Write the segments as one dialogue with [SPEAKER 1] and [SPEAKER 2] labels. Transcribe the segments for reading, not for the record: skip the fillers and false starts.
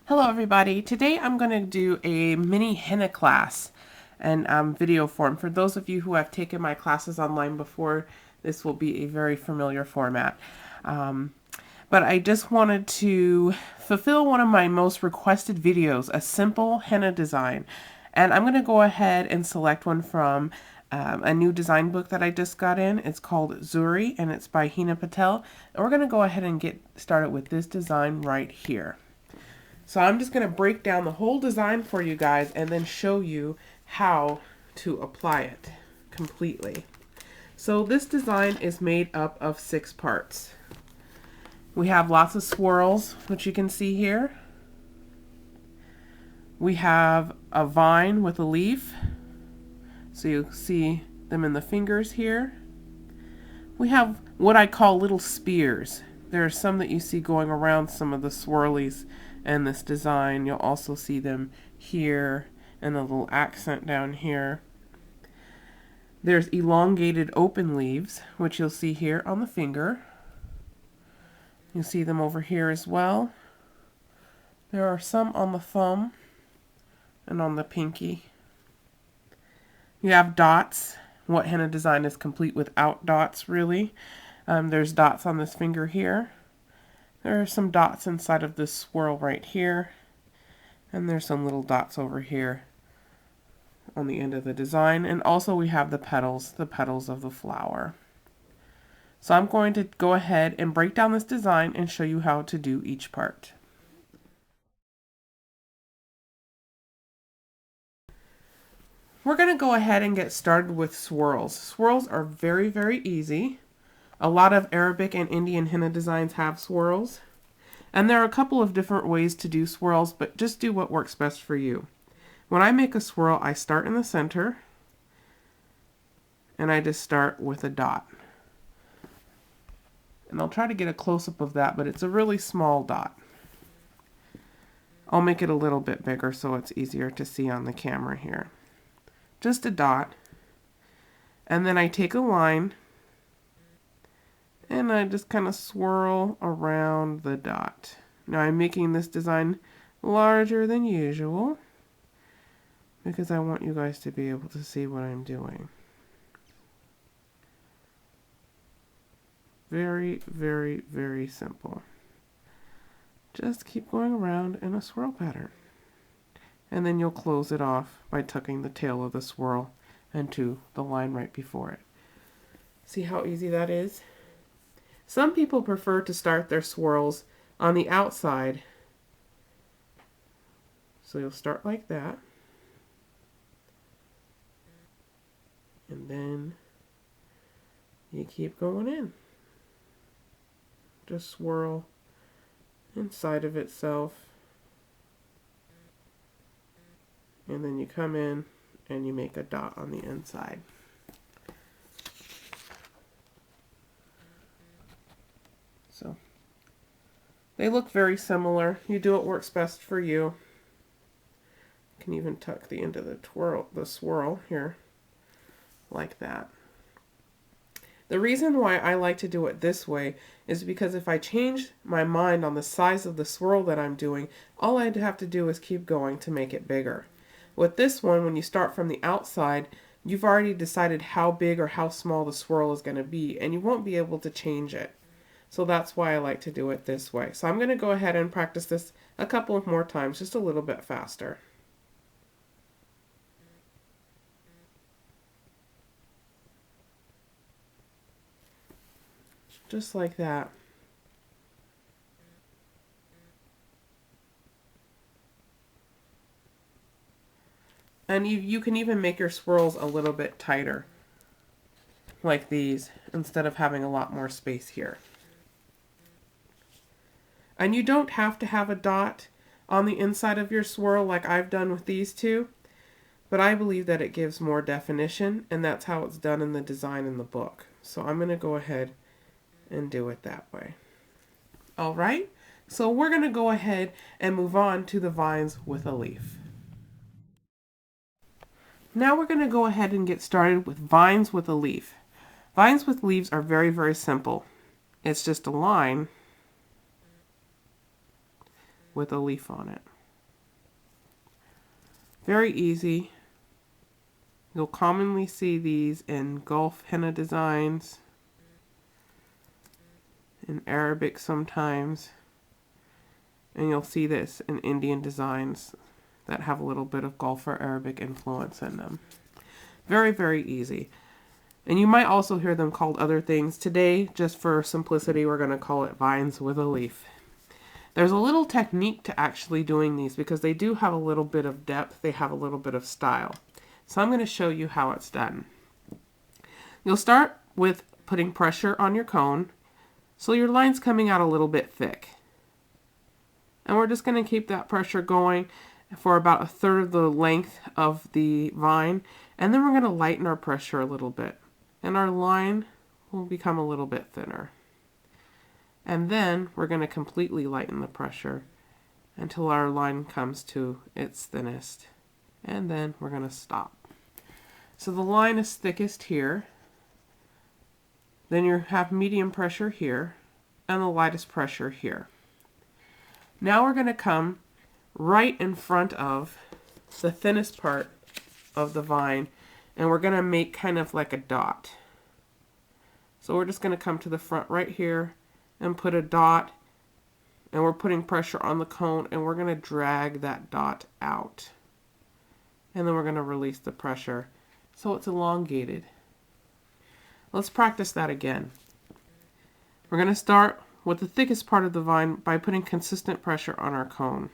[SPEAKER 1] Hello everybody. Today I'm going to do a mini henna class and video form. For those of you who have taken my classes online before, this will be a very familiar format. But I just wanted to fulfill one of my most requested videos, a simple henna design. And I'm going to go ahead and select one from a new design book that I just got in. It's called Swirl and it's by Henna Patel. And we're going to go ahead and get started with this design right here. So I'm just going to break down the whole design for you guys and then show you how to apply it completely. So this design is made up of 6 parts. We have lots of swirls, which you can see here. We have a vine with a leaf. So you see them in the fingers here. We have what I call little spears. There are some that you see going around some of the swirlies in this design. You'll also see them here and a little accent down here. There's elongated open leaves, which you'll see here on the finger. You see them over here as well. There are some on the thumb and on the pinky. You have dots. What Henna Design is complete without dots, really. There's dots on this finger here. There are some dots inside of this swirl right here. And there's some little dots over here on the end of the design. And also we have the petals of the flower. So I'm going to go ahead and break down this design and show you how to do each part. We're going to go ahead and get started with swirls. Swirls are very, very easy. A lot of Arabic and Indian henna designs have swirls. And there are a couple of different ways to do swirls, but just do what works best for you. When I make a swirl, I start in the center, and I just start with a dot. And I'll try to get a close-up of that, but it's a really small dot. I'll make it a little bit bigger so it's easier to see on the camera here. Just a dot. And then I take a line, and I just kind of swirl around the dot. Now I'm making this design larger than usual because I want you guys to be able to see what I'm doing. Very, very, very simple. Just keep going around in a swirl pattern. And then you'll close it off by tucking the tail of the swirl into the line right before it. See how easy that is? Some people prefer to start their swirls on the outside. So you'll start like that. And then you keep going in. Just swirl inside of itself. And then you come in and you make a dot on the inside. So they look very similar. You do what works best for you. You can even tuck the end of the swirl here like that. The reason why I like to do it this way is because if I change my mind on the size of the swirl that I'm doing, all I'd have to do is keep going to make it bigger. With this one, when you start from the outside, you've already decided how big or how small the swirl is going to be, and you won't be able to change it. So that's why I like to do it this way. So I'm going to go ahead and practice this a couple of more times, just a little bit faster. Just like that. And you can even make your swirls a little bit tighter, like these, instead of having a lot more space here. And you don't have to have a dot on the inside of your swirl like I've done with these two, but I believe that it gives more definition, and that's how it's done in the design in the book. So I'm going to go ahead and do it that way. All right, so we're going to go ahead and move on to the vines with a leaf. Now we're going to go ahead and get started with vines with a leaf. Vines with leaves are very, very simple. It's just a line with a leaf on it. Very easy. You'll commonly see these in Gulf henna designs, in Arabic sometimes, and you'll see this in Indian designs that have a little bit of Gulf or Arabic influence in them. Very, very easy. And you might also hear them called other things. Today, just for simplicity, we're going to call it vines with a leaf. There's a little technique to actually doing these because they do have a little bit of depth. They have a little bit of style. So I'm going to show you how it's done. You'll start with putting pressure on your cone so your line's coming out a little bit thick. And we're just going to keep that pressure going for about 1/3 of the length of the vine. And then we're going to lighten our pressure a little bit. And our line will become a little bit thinner. And then we're going to completely lighten the pressure until our line comes to its thinnest. And then we're going to stop. So the line is thickest here. Then you have medium pressure here and the lightest pressure here. Now we're going to come right in front of the thinnest part of the vine, and we're going to make kind of like a dot. So we're just going to come to the front right here and put a dot, and we're putting pressure on the cone, and we're going to drag that dot out. And then we're going to release the pressure so it's elongated. Let's practice that again. We're going to start with the thickest part of the vine by putting consistent pressure on our cone.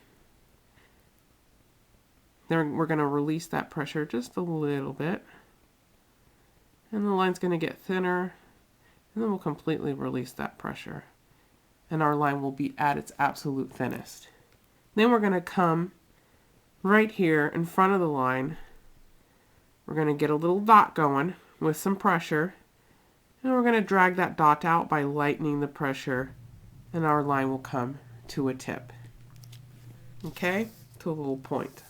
[SPEAKER 1] Then we're going to release that pressure just a little bit. And the line's going to get thinner. And then we'll completely release that pressure. And our line will be at its absolute thinnest. Then we're going to come right here in front of the line. We're going to get a little dot going with some pressure. And we're going to drag that dot out by lightening the pressure. And our line will come to a tip. Okay? To a little point.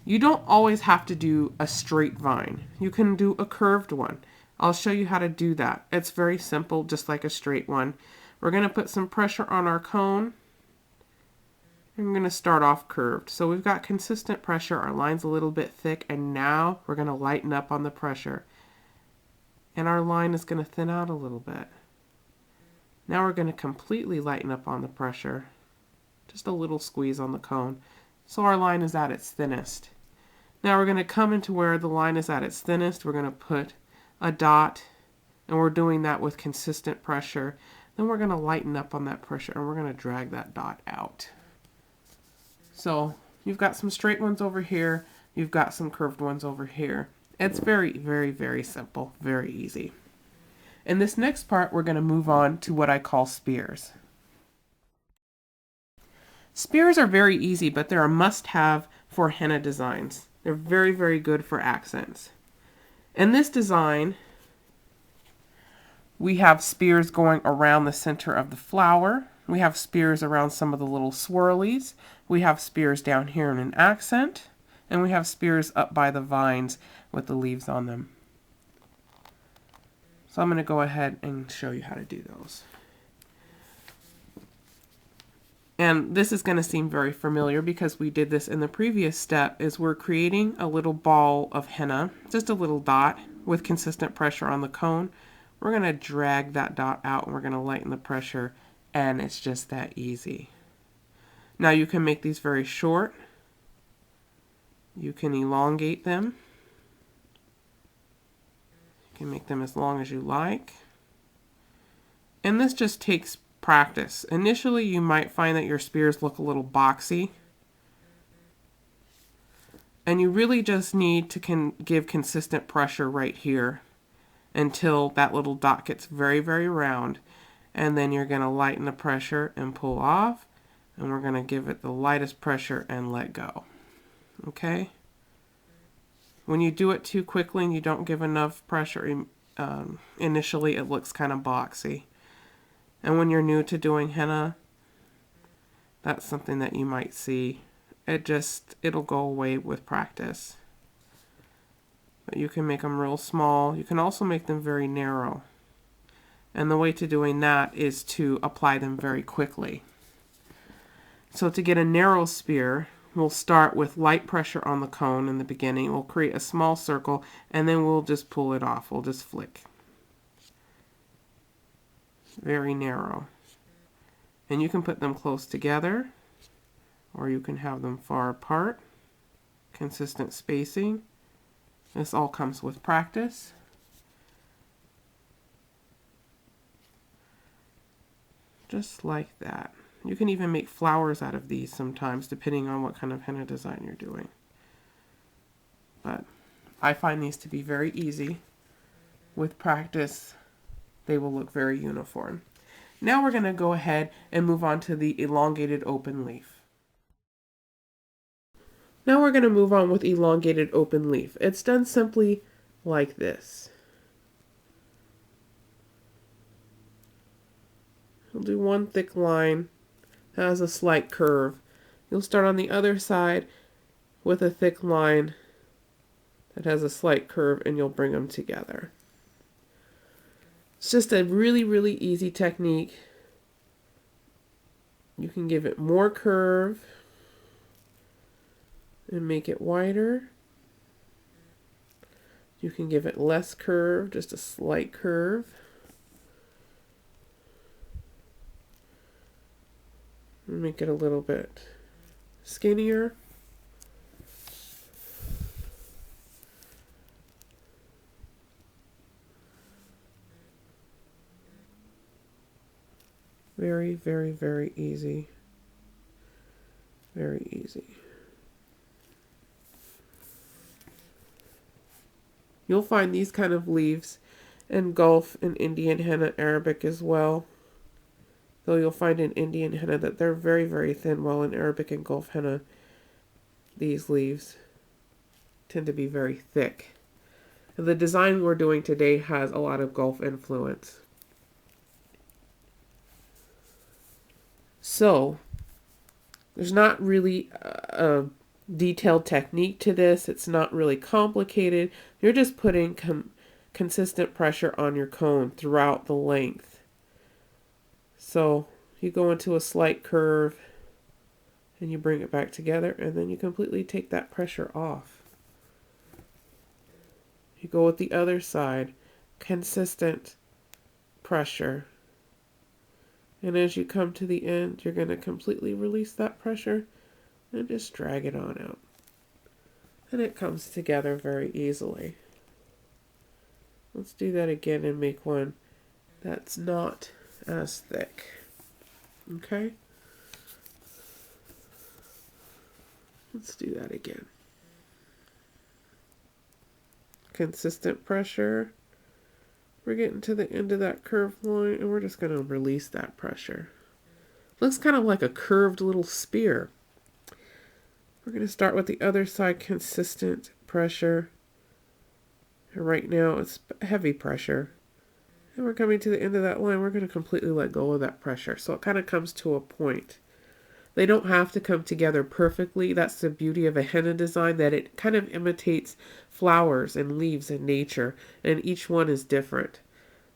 [SPEAKER 1] You don't always have to do a straight vine. You can do a curved one. I'll show you how to do that. It's very simple, just like a straight one. We're going to put some pressure on our cone. And we're going to start off curved. So we've got consistent pressure. Our line's a little bit thick. And now we're going to lighten up on the pressure. And our line is going to thin out a little bit. Now we're going to completely lighten up on the pressure. Just a little squeeze on the cone. So our line is at its thinnest. Now we're going to come into where the line is at its thinnest. We're going to put a dot, and we're doing that with consistent pressure. Then we're going to lighten up on that pressure, and we're going to drag that dot out. So you've got some straight ones over here. You've got some curved ones over here. It's very, very, very simple, very easy. In this next part, we're going to move on to what I call spears. Spears are very easy, but they're a must-have for henna designs. They're very, very good for accents. In this design, we have spears going around the center of the flower. We have spears around some of the little swirlies. We have spears down here in an accent. And we have spears up by the vines with the leaves on them. So I'm going to go ahead and show you how to do those. And this is going to seem very familiar because we did this in the previous step, is we're creating a little ball of henna, just a little dot with consistent pressure on the cone. We're going to drag that dot out and we're going to lighten the pressure, and it's just that easy. Now you can make these very short. You can elongate them. You can make them as long as you like. And this just takes practice. Initially, you might find that your spears look a little boxy. And you really just need to give consistent pressure right here until that little dot gets very, very round. And then you're going to lighten the pressure and pull off. And we're going to give it the lightest pressure and let go. Okay? When you do it too quickly and you don't give enough pressure initially, it looks kind of boxy. And when you're new to doing henna, that's something that you might see. It'll go away with practice. But you can make them real small. You can also make them very narrow. And the way to doing that is to apply them very quickly. So to get a narrow spear, we'll start with light pressure on the cone in the beginning. We'll create a small circle, and then we'll just pull it off. We'll just flick. Very narrow. And you can put them close together, or you can have them far apart. Consistent spacing. This all comes with practice. Just like that. You can even make flowers out of these sometimes, depending on what kind of henna design you're doing. But I find these to be very easy. With practice, they will look very uniform. Now we're going to go ahead and move on to the elongated open leaf. Now we're going to move on with elongated open leaf. It's done simply like this. We'll do one thick line that has a slight curve. You'll start on the other side with a thick line that has a slight curve, and you'll bring them together. It's just a really, really easy technique. You can give it more curve and make it wider. You can give it less curve, just a slight curve. Make it a little bit skinnier. Very, very, very easy. Very easy. You'll find these kind of leaves in Gulf and Indian henna, Arabic as well. Though you'll find in Indian henna that they're very, very thin, while in Arabic and Gulf henna, these leaves tend to be very thick. And the design we're doing today has a lot of Gulf influence. So, there's not really a detailed technique to this. It's not really complicated. You're just putting consistent pressure on your cone throughout the length. So you go into a slight curve and you bring it back together, and then you completely take that pressure off. You go with the other side, consistent pressure. And as you come to the end, you're going to completely release that pressure and just drag it on out. And it comes together very easily. Let's do that again and make one that's not as thick. Okay? Let's do that again. Consistent pressure. We're getting to the end of that curved line, and we're just going to release that pressure. Looks kind of like a curved little spear. We're going to start with the other side, consistent pressure. And right now it's heavy pressure. And we're coming to the end of that line. We're going to completely let go of that pressure. So it kind of comes to a point. They don't have to come together perfectly. That's the beauty of a henna design, that it kind of imitates flowers and leaves in nature, and each one is different.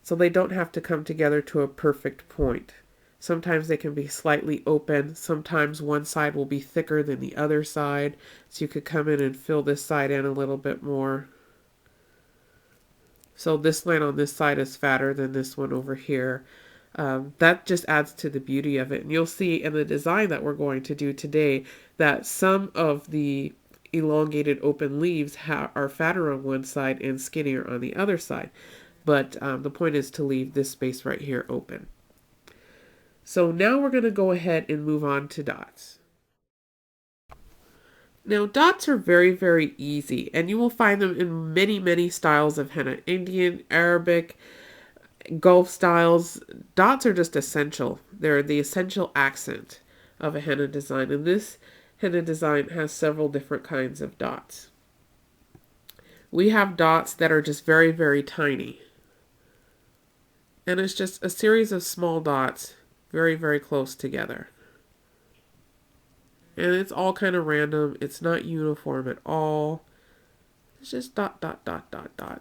[SPEAKER 1] So they don't have to come together to a perfect point. Sometimes they can be slightly open. Sometimes one side will be thicker than the other side. So you could come in and fill this side in a little bit more. So this line on this side is fatter than this one over here. That just adds to the beauty of it. And you'll see in the design that we're going to do today that some of the elongated open leaves are fatter on one side and skinnier on the other side. But the point is to leave this space right here open. So now we're going to go ahead and move on to dots. Now dots are very, very easy, and you will find them in many, many styles of henna. Indian, Arabic, Gulf styles. Dots are just essential. They're the essential accent of a henna design, and this henna design has several different kinds of dots. We have dots that are just very, very tiny, and it's just a series of small dots very, very close together. And it's all kind of random. It's not uniform at all. It's just dot, dot, dot, dot, dot.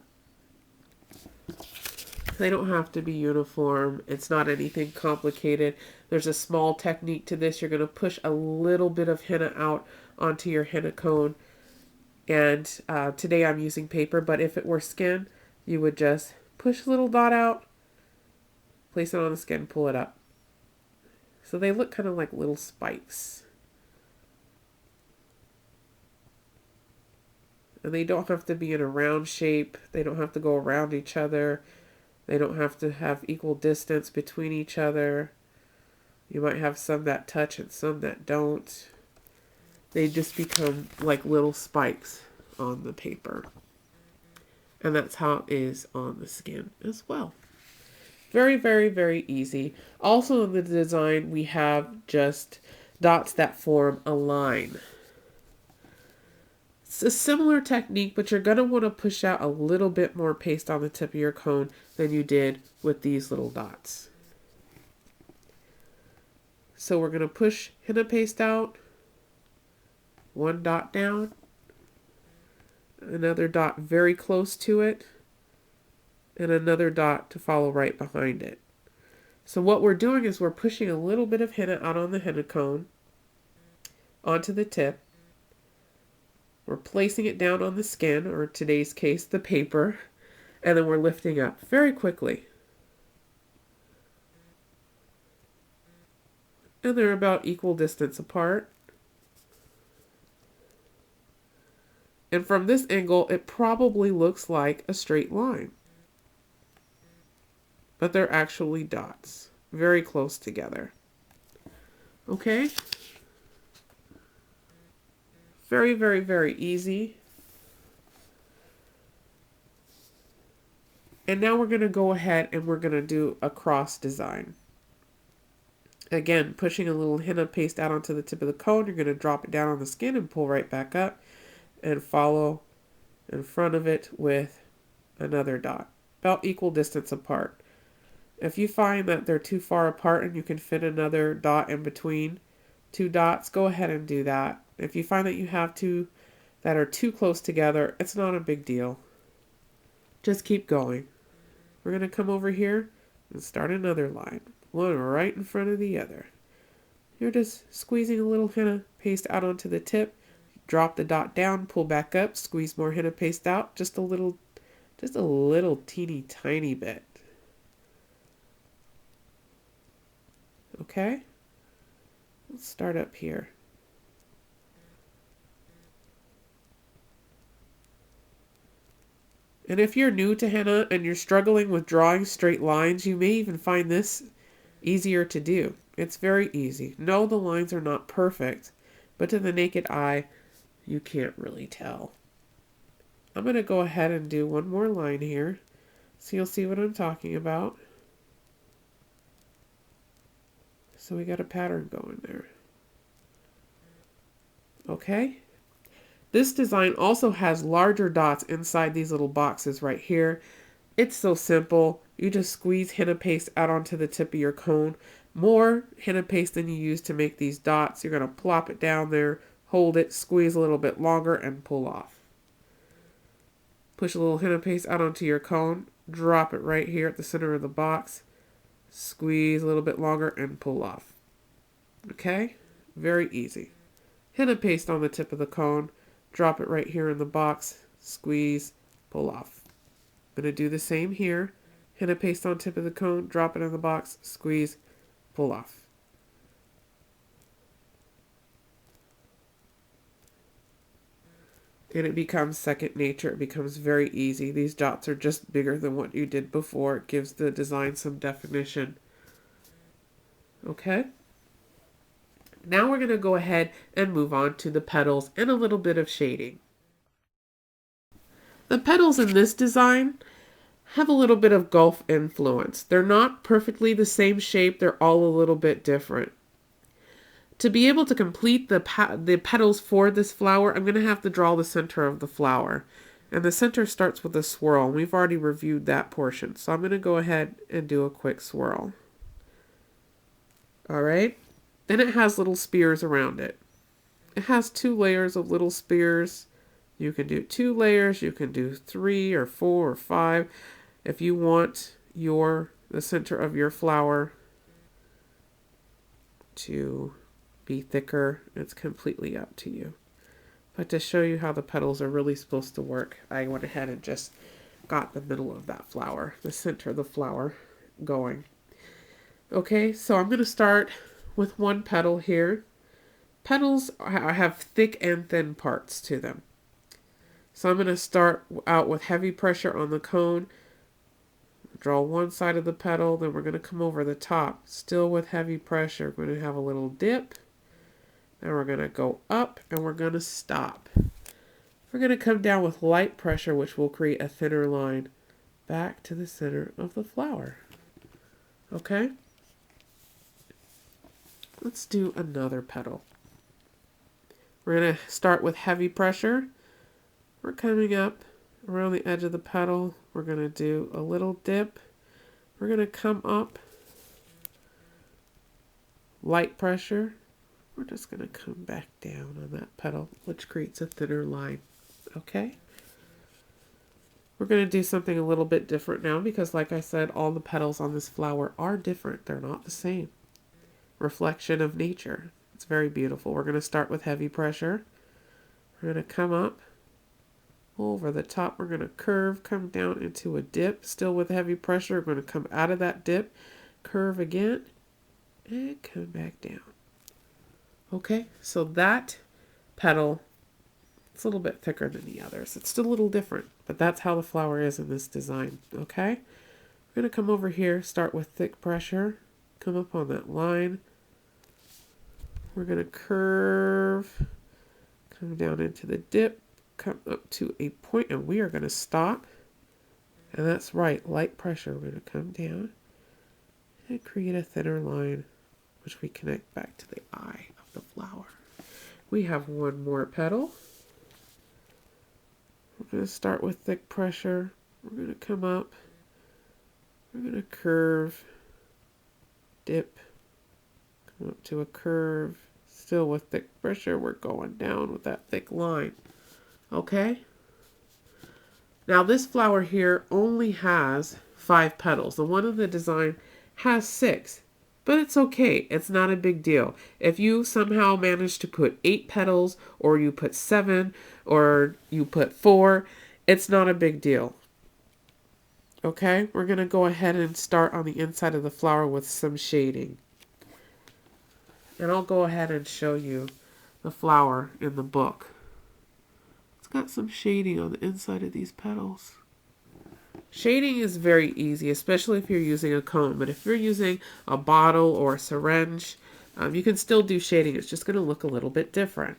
[SPEAKER 1] They don't have to be uniform. It's not anything complicated. There's a small technique to this. You're going to push a little bit of henna out onto your henna cone. And today I'm using paper, but if it were skin, you would just push a little dot out, place it on the skin, pull it up. So they look kind of like little spikes. And they don't have to be in a round shape. They don't have to go around each other. They don't have to have equal distance between each other. You might have some that touch and some that don't. They just become like little spikes on the paper. And that's how it is on the skin as well. Very, very, very easy. Also in the design, we have just dots that form a line. It's a similar technique, but you're going to want to push out a little bit more paste on the tip of your cone than you did with these little dots. So we're going to push henna paste out, one dot down, another dot very close to it, and another dot to follow right behind it. So what we're doing is we're pushing a little bit of henna out on the henna cone onto the tip. We're placing it down on the skin, or in today's case, the paper, and then we're lifting up very quickly. And they're about equal distance apart. And from this angle, it probably looks like a straight line. But they're actually dots, very close together. Okay? Very, very, very easy. And now we're going to go ahead and we're going to do a cross design. Again, pushing a little henna paste out onto the tip of the cone, you're going to drop it down on the skin and pull right back up and follow in front of it with another dot, about equal distance apart. If you find that they're too far apart and you can fit another dot in between two dots, go ahead and do that. If you find that you have two that are too close together, it's not a big deal. Just keep going. We're going to come over here and start another line, one right in front of the other. You're just squeezing a little henna paste out onto the tip, drop the dot down, pull back up, squeeze more henna paste out, just a little teeny tiny bit. Okay? Let's start up here. And if you're new to henna and you're struggling with drawing straight lines, you may even find this easier to do. It's very easy. No, the lines are not perfect, but to the naked eye, you can't really tell. I'm going to go ahead and do one more line here, so you'll see what I'm talking about. So we got a pattern going there. Okay? This design also has larger dots inside these little boxes right here. It's so simple. You just squeeze henna paste out onto the tip of your cone. More henna paste than you use to make these dots. You're going to plop it down there, hold it, squeeze a little bit longer, and pull off. Push a little henna paste out onto your cone. Drop it right here at the center of the box. Squeeze a little bit longer and pull off. Okay? Very easy. Henna paste on the tip of the cone. Drop it right here in the box, squeeze, pull off. I'm going to do the same here. Henna paste on tip of the cone, drop it in the box, squeeze, pull off. And it becomes second nature. It becomes very easy. These dots are just bigger than what you did before. It gives the design some definition. Okay? Now we're going to go ahead and move on to the petals and a little bit of shading. The petals in this design have a little bit of Gulf influence. They're not perfectly the same shape. They're all a little bit different. To be able to complete the petals for this flower, I'm going to have to draw the center of the flower. And the center starts with a swirl. We've already reviewed that portion. So I'm going to go ahead and do a quick swirl. All right. Then it has little spears around it. It has 2 layers of little spears. You can do 2 layers, you can do 3 or 4 or 5. If you want, the center of your flower to be thicker. It's completely up to you. But to show you how the petals are really supposed to work, I went ahead and just got the middle of that flower, the center of the flower, going. Okay, so I'm going to start with one petal here. Petals have thick and thin parts to them. So I'm going to start out with heavy pressure on the cone. Draw one side of the petal, then we're going to come over the top, still with heavy pressure. We're going to have a little dip, then we're going to go up, and we're going to stop. We're going to come down with light pressure, which will create a thinner line back to the center of the flower. Okay? Let's do another petal. We're going to start with heavy pressure. We're coming up around the edge of the petal. We're going to do a little dip. We're going to come up. Light pressure. We're just going to come back down on that petal, which creates a thinner line. Okay? We're going to do something a little bit different now because, like I said, all the petals on this flower are different. They're not the same. Reflection of nature. It's very beautiful. We're going to start with heavy pressure. We're going to come up. Over the top, we're going to curve, come down into a dip, still with heavy pressure. We're going to come out of that dip, curve again, and come back down. Okay, so that petal, it's a little bit thicker than the others. It's still a little different, but that's how the flower is in this design. Okay, we're going to come over here, start with thick pressure, come up on that line. We're going to curve, come down into the dip, come up to a point, and we are going to stop. And that's right, light pressure. We're going to come down and create a thinner line, which we connect back to the eye of the flower. We have one more petal. We're going to start with thick pressure. We're going to come up. We're going to curve, dip, come up to a curve. Still with thick pressure, we're going down with that thick line. Okay? Now this flower here only has 5 petals. The one in the design has 6. But it's okay. It's not a big deal. If you somehow manage to put 8 petals, or you put 7, or you put 4, it's not a big deal. Okay? We're going to go ahead and start on the inside of the flower with some shading. And I'll go ahead and show you the flower in the book. Got some shading on the inside of these petals. Shading is very easy, especially if you're using a cone. But if you're using a bottle or a syringe, you can still do shading. It's just going to look a little bit different.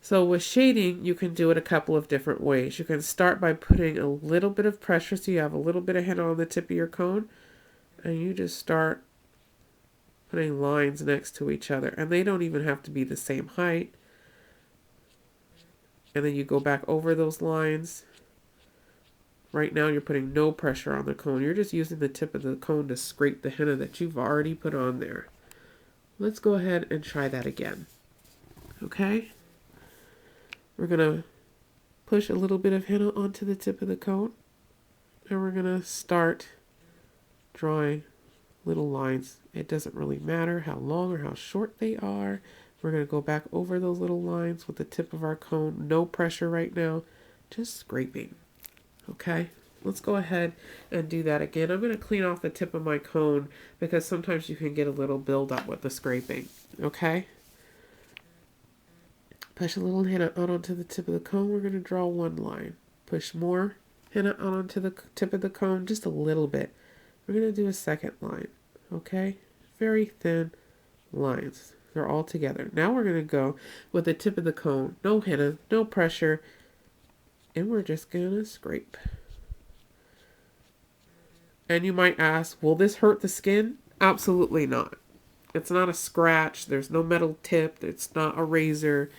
[SPEAKER 1] So with shading, you can do it a couple of different ways. You can start by putting a little bit of pressure so you have a little bit of henna on the tip of your cone. And you just start putting lines next to each other. And they don't even have to be the same height. And then you go back over those lines. Right now you're putting no pressure on the cone. You're just using the tip of the cone to scrape the henna that you've already put on there. Let's go ahead and try that again. Okay? We're going to push a little bit of henna onto the tip of the cone. And we're going to start drawing little lines. It doesn't really matter how long or how short they are. We're going to go back over those little lines with the tip of our cone. No pressure right now, just scraping. Okay, let's go ahead and do that again. I'm going to clean off the tip of my cone because sometimes you can get a little buildup with the scraping. Okay, push a little henna out onto the tip of the cone. We're going to draw one line. Push more henna out onto the tip of the cone, just a little bit. We're going to do a second line. Okay, very thin lines. They're all together. Now we're going to go with the tip of the cone. No henna, no pressure. And we're just going to scrape. And you might ask, will this hurt the skin? Absolutely not. It's not a scratch. There's no metal tip. It's not a razor.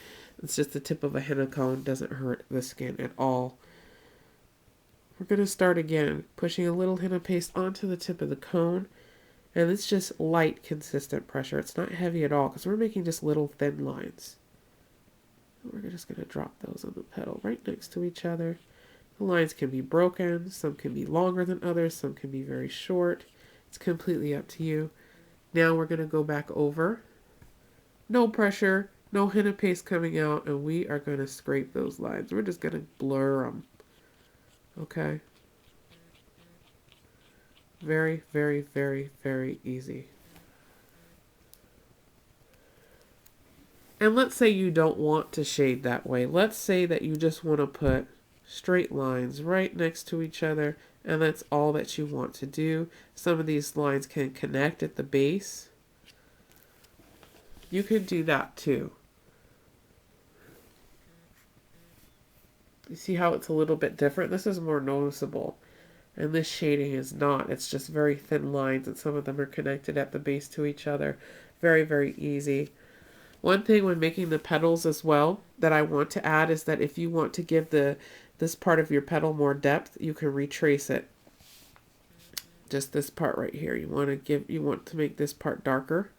[SPEAKER 1] It's just the tip of a henna cone. It doesn't hurt the skin at all. We're going to start again, pushing a little henna paste onto the tip of the cone. And it's just light, consistent pressure. It's not heavy at all because we're making just little thin lines. We're just going to drop those on the petal right next to each other. The lines can be broken, some can be longer than others, some can be very short. It's completely up to you. Now we're going to go back over. No pressure, no henna paste coming out, and we are going to scrape those lines. We're just going to blur them. Okay? Very, very, very, very easy. And let's say you don't want to shade that way. Let's say that you just want to put straight lines right next to each other, and that's all that you want to do. Some of these lines can connect at the base. You could do that too. You see how it's a little bit different? This is more noticeable. And this shading is not. It's just very thin lines, and some of them are connected at the base to each other. Very, very easy. One thing when making the petals as well that I want to add is that if you want to give this part of your petal more depth, you can retrace it. Just this part right here. You want to make this part darker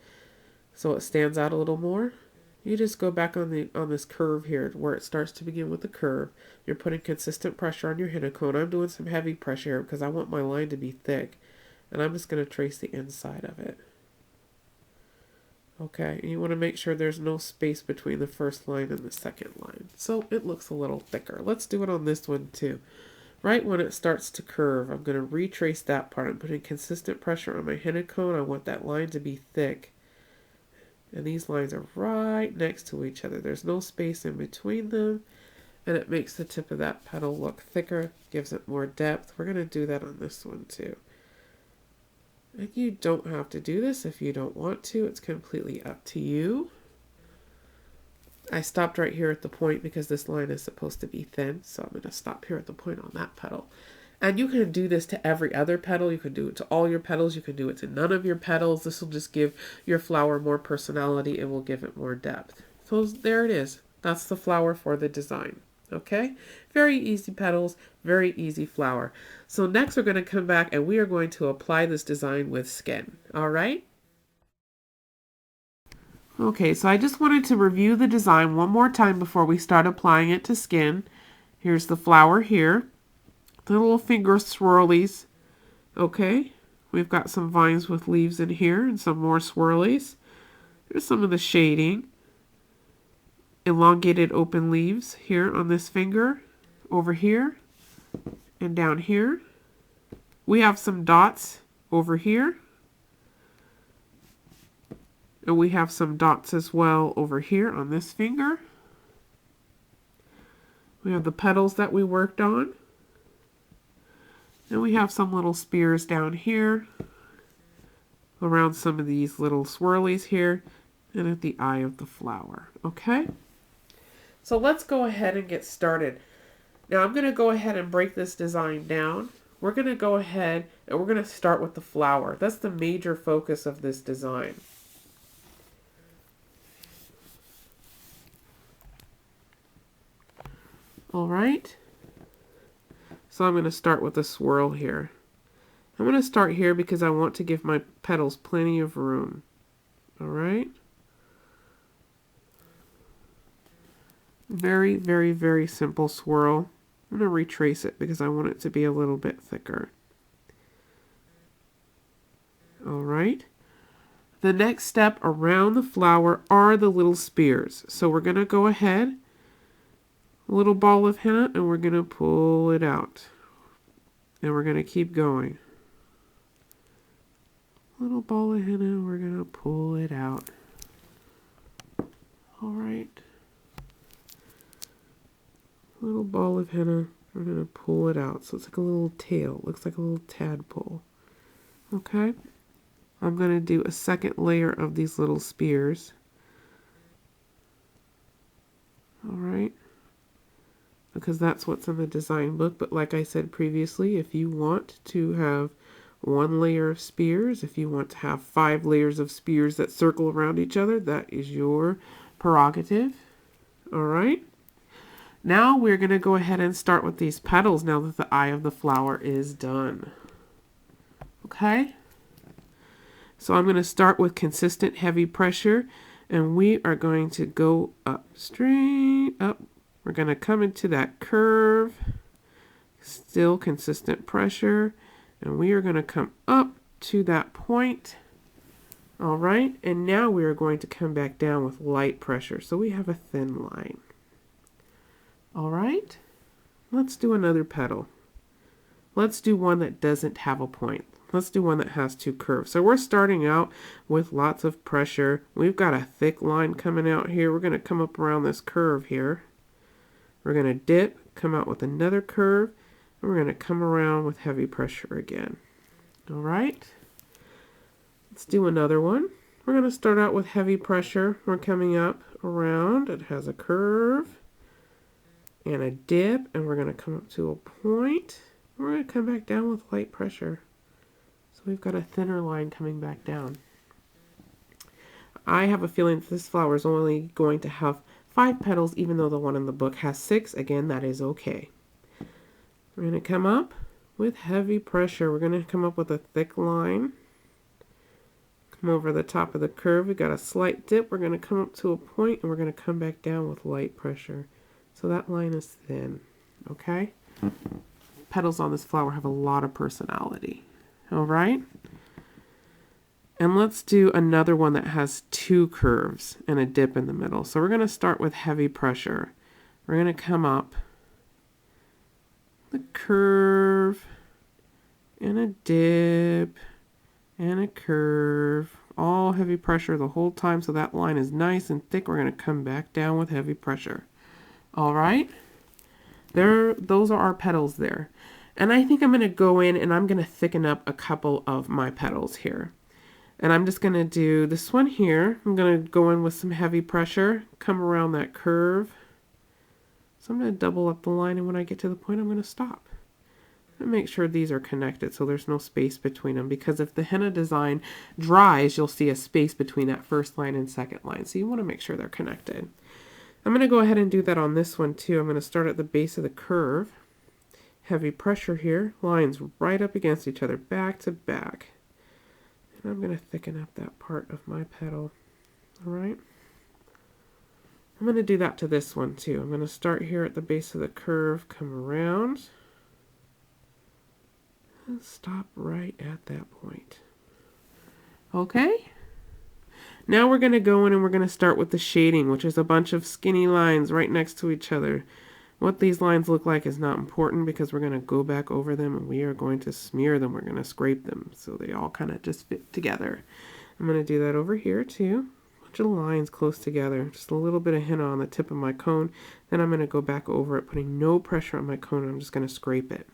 [SPEAKER 1] so it stands out a little more. You just go back on this curve here where it starts to begin with the curve. You're putting consistent pressure on your henna cone. I'm doing some heavy pressure here because I want my line to be thick. And I'm just going to trace the inside of it. Okay, and you want to make sure there's no space between the first line and the second line. So it looks a little thicker. Let's do it on this one too. Right when it starts to curve, I'm going to retrace that part. I'm putting consistent pressure on my henna cone. I want that line to be thick. And these lines are right next to each other. There's no space in between them. And it makes the tip of that petal look thicker, gives it more depth. We're going to do that on this one too. And you don't have to do this if you don't want to. It's completely up to you. I stopped right here at the point because this line is supposed to be thin. So I'm going to stop here at the point on that petal. And you can do this to every other petal. You can do it to all your petals. You can do it to none of your petals. This will just give your flower more personality. It will give it more depth. So there it is. That's the flower for the design. Okay? Very easy petals, very easy flower. So next we're going to come back and we are going to apply this design with skin. All right? Okay, so I just wanted to review the design one more time before we start applying it to skin. Here's the flower here. The little finger swirlies. Okay, we've got some vines with leaves in here and some more swirlies. Here's some of the shading. Elongated open leaves here on this finger, over here, and down here. We have some dots over here. And we have some dots as well over here on this finger. We have the petals that we worked on. And we have some little spears down here around some of these little swirlies here and at the eye of the flower. Okay? So let's go ahead and get started. Now I'm going to go ahead and break this design down. We're going to go ahead and we're going to start with the flower. That's the major focus of this design. All right. So I'm going to start with a swirl here. I'm going to start here because I want to give my petals plenty of room. All right. Very, very, very simple swirl. I'm going to retrace it because I want it to be a little bit thicker. All right. The next step around the flower are the little spears. So we're going to go ahead, a little ball of henna, and we're going to pull it out. And we're going to keep going. Little ball of henna, we're going to pull it out. All right. Little ball of henna, we're going to pull it out. So it's like a little tail. Looks like a little tadpole. Okay. I'm going to do a second layer of these little spears. All right. Because that's what's in the design book. But like I said previously, if you want to have one layer of spears, if you want to have 5 layers of spears that circle around each other, that is your prerogative. All right. Now we're going to go ahead and start with these petals now that the eye of the flower is done. Okay. So I'm going to start with consistent heavy pressure, and we are going to go up, straight up. We're going to come into that curve. Still consistent pressure, and we are going to come up to that point. All right, and now we are going to come back down with light pressure, so we have a thin line. All right, let's do another petal. Let's do one that doesn't have a point. Let's do one that has two curves. So we're starting out with lots of pressure. We've got a thick line coming out here. We're going to come up around this curve here. We're going to dip, come out with another curve, and we're going to come around with heavy pressure again. All right. Let's do another one. We're going to start out with heavy pressure. We're coming up around. It has a curve and a dip, and we're going to come up to a point. We're going to come back down with light pressure. So we've got a thinner line coming back down. I have a feeling that this flower is only going to have 5 petals, even though the one in the book has 6. Again, that is okay. We're going to come up with heavy pressure. We're going to come up with a thick line. Come over the top of the curve. We've got a slight dip. We're going to come up to a point, and we're going to come back down with light pressure. So that line is thin. Okay? Petals on this flower have a lot of personality. All right? And let's do another one that has 2 curves and a dip in the middle. So we're going to start with heavy pressure. We're going to come up the curve and a dip and a curve. All heavy pressure the whole time, so that line is nice and thick. We're going to come back down with heavy pressure. All right? Those are our petals there. And I think I'm going to go in and I'm going to thicken up a couple of my petals here. And I'm just going to do this one here. I'm going to go in with some heavy pressure, come around that curve. So I'm going to double up the line, and when I get to the point, I'm going to stop. And make sure these are connected so there's no space between them, because if the henna design dries, you'll see a space between that first line and second line. So you want to make sure they're connected. I'm going to go ahead and do that on this one too. I'm going to start at the base of the curve. Heavy pressure here, lines right up against each other, back to back. And I'm going to thicken up that part of my petal. All right. I'm going to do that to this one too. I'm going to start here at the base of the curve, come around, and stop right at that point. Okay. Now we're going to go in and we're going to start with the shading, which is a bunch of skinny lines right next to each other. What these lines look like is not important, because we're going to go back over them and we are going to smear them. We're going to scrape them so they all kind of just fit together. I'm going to do that over here too. A bunch of lines close together. Just a little bit of henna on the tip of my cone. Then I'm going to go back over it, putting no pressure on my cone. I'm just going to scrape it.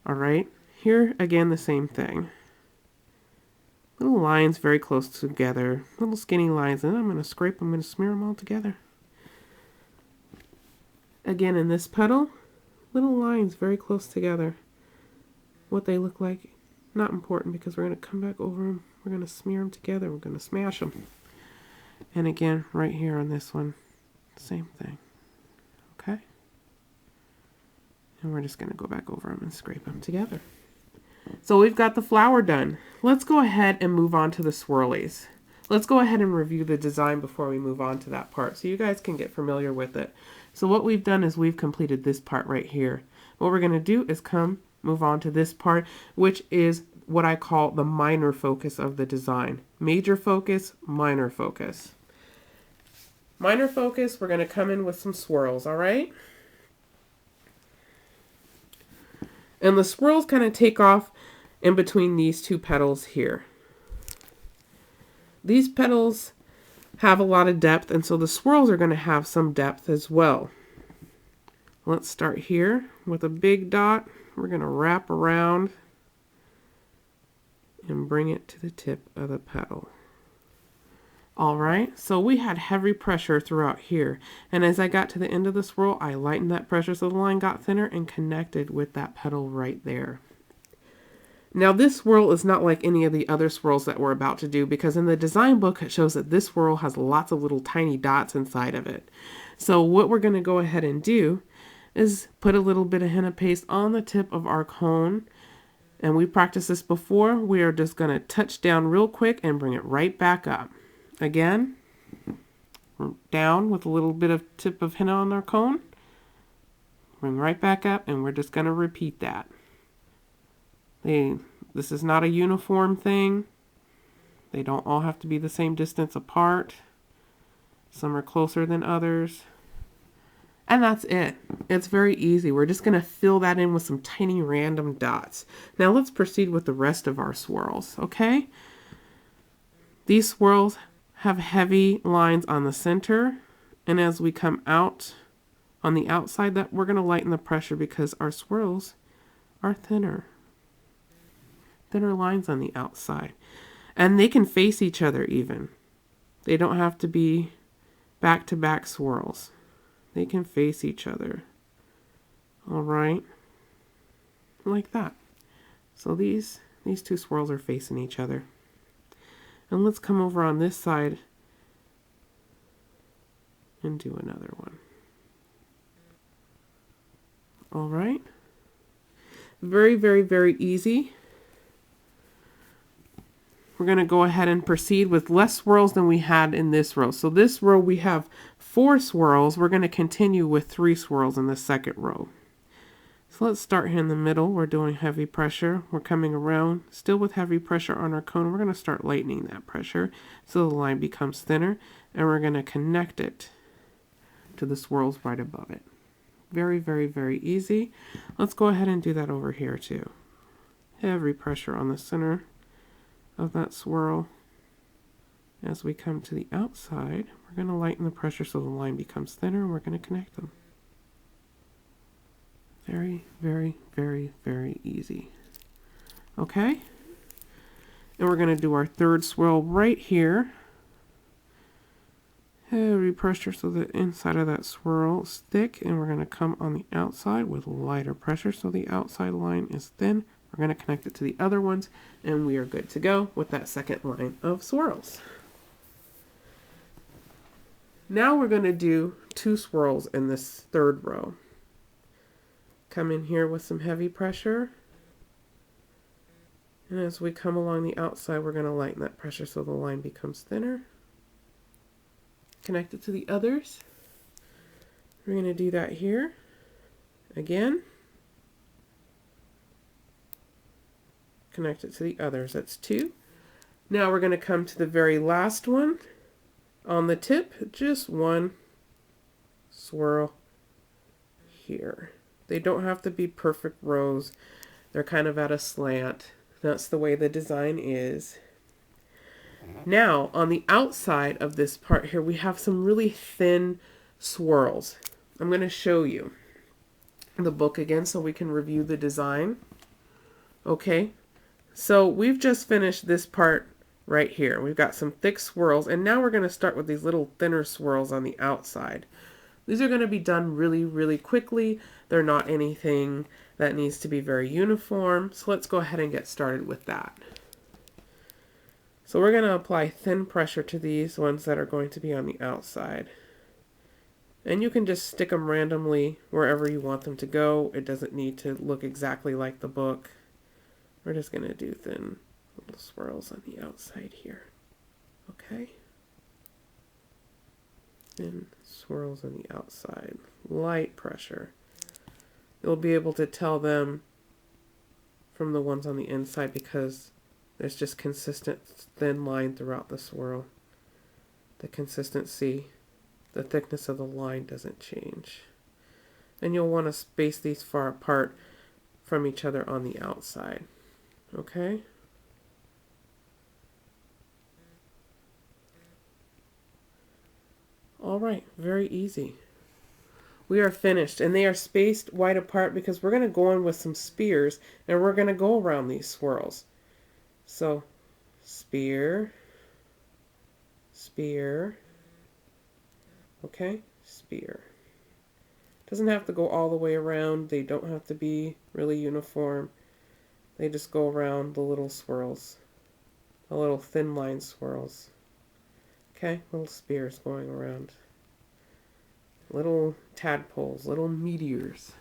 [SPEAKER 1] All right. Here again, the same thing. Little lines very close together. Little skinny lines. And then I'm going to scrape them. I'm going to smear them all together. Again, in this petal, little lines very close together. What they look like, not important, because we're going to come back over them. We're going to smear them together. We're going to smash them. And again, right here on this one, same thing. Okay? And we're just going to go back over them and scrape them together. So we've got the flower done. Let's go ahead and move on to the swirlies. Let's go ahead and review the design before we move on to that part, so you guys can get familiar with it. So what we've done is we've completed this part right here. What we're going to do is move on to this part, which is what I call the minor focus of the design. Major focus, minor focus. Minor focus, we're going to come in with some swirls, all right? And the swirls kind of take off in between these 2 petals here. These petals have a lot of depth, and so the swirls are going to have some depth as well. Let's start here with a big dot. We're going to wrap around and bring it to the tip of the petal. All right, so we had heavy pressure throughout here, and as I got to the end of the swirl, I lightened that pressure so the line got thinner and connected with that petal right there. Now this swirl is not like any of the other swirls that we're about to do, because in the design book it shows that this swirl has lots of little tiny dots inside of it. So what we're going to go ahead and do is put a little bit of henna paste on the tip of our cone. And we practiced this before. We are just going to touch down real quick and bring it right back up. Again, down with a little bit of tip of henna on our cone. bring right back up, and we're just going to repeat that. This is not a uniform thing. They don't all have to be the same distance apart. Some are closer than others. And that's it. It's very easy. We're just going to fill that in with some tiny random dots. Now let's proceed with the rest of our swirls, okay? These swirls have heavy lines on the center, and as we come out on the outside, that we're going to lighten the pressure because our swirls are thinner lines on the outside, and they can face each other even. They don't have to be back-to-back swirls. They can face each other. All right, like that. So these two swirls are facing each other. And let's come over on this side and do another one. All right. Very, very, very easy. We're going to go ahead and proceed with less swirls than we had in this row. So this row we have 4 swirls. We're going to continue with 3 swirls in the second row. So let's start here in the middle. We're doing heavy pressure. We're coming around still with heavy pressure on our cone. We're going to start lightening that pressure so the line becomes thinner, and we're going to connect it to the swirls right above it. Very, very, very easy. Let's go ahead and do that over here too. Heavy pressure on the center of that swirl. As we come to the outside, we're going to lighten the pressure so the line becomes thinner, and we're going to connect them. Very, very, very, very easy. Okay? And we're going to do our third swirl right here. Heavy pressure so the inside of that swirl is thick, and we're going to come on the outside with lighter pressure so the outside line is thin. We're going to connect it to the other ones, and we are good to go with that second line of swirls. Now we're going to do 2 swirls in this third row. Come in here with some heavy pressure, and as we come along the outside, we're going to lighten that pressure so the line becomes thinner. Connect it to the others. We're going to do that here again. Connect it to the others. That's 2. Now we're going to come to the very last one. On the tip, just 1 swirl here. They don't have to be perfect rows. They're kind of at a slant. That's the way the design is. Now, on the outside of this part here, we have some really thin swirls. I'm going to show you the book again so we can review the design. Okay, so we've just finished this part right here. We've got some thick swirls, and now we're going to start with these little thinner swirls on the outside. These are going to be done really, really quickly. They're not anything that needs to be very uniform. So let's go ahead and get started with that. So we're going to apply thin pressure to these ones that are going to be on the outside. And you can just stick them randomly wherever you want them to go. It doesn't need to look exactly like the book. We're just going to do thin little swirls on the outside here. Okay. Thin swirls on the outside. Light pressure. You'll be able to tell them from the ones on the inside because there's just consistent thin line throughout the swirl. The consistency, the thickness of the line doesn't change. And you'll want to space these far apart from each other on the outside. Okay? All right, very easy. We are finished, and they are spaced wide apart because we're going to go in with some spears, and we're going to go around these swirls. So, spear, spear, okay, spear. Doesn't have to go all the way around. They don't have to be really uniform. They just go around the little swirls, the little thin line swirls. Okay, little spears going around. Little tadpoles, little meteors.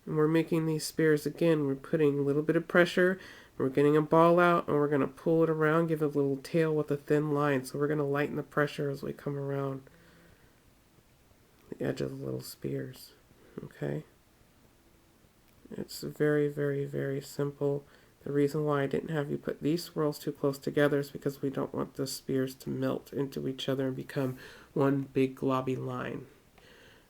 [SPEAKER 1] And we're making these spears again. We're putting a little bit of pressure We're getting a ball out and we're going to pull it around, give it a little tail with a thin line. So we're going to lighten the pressure as we come around the edge of the little spears. Okay? It's very, very, very simple. The reason why I didn't have you put these swirls too close together is because we don't want the spears to melt into each other and become one big globby line.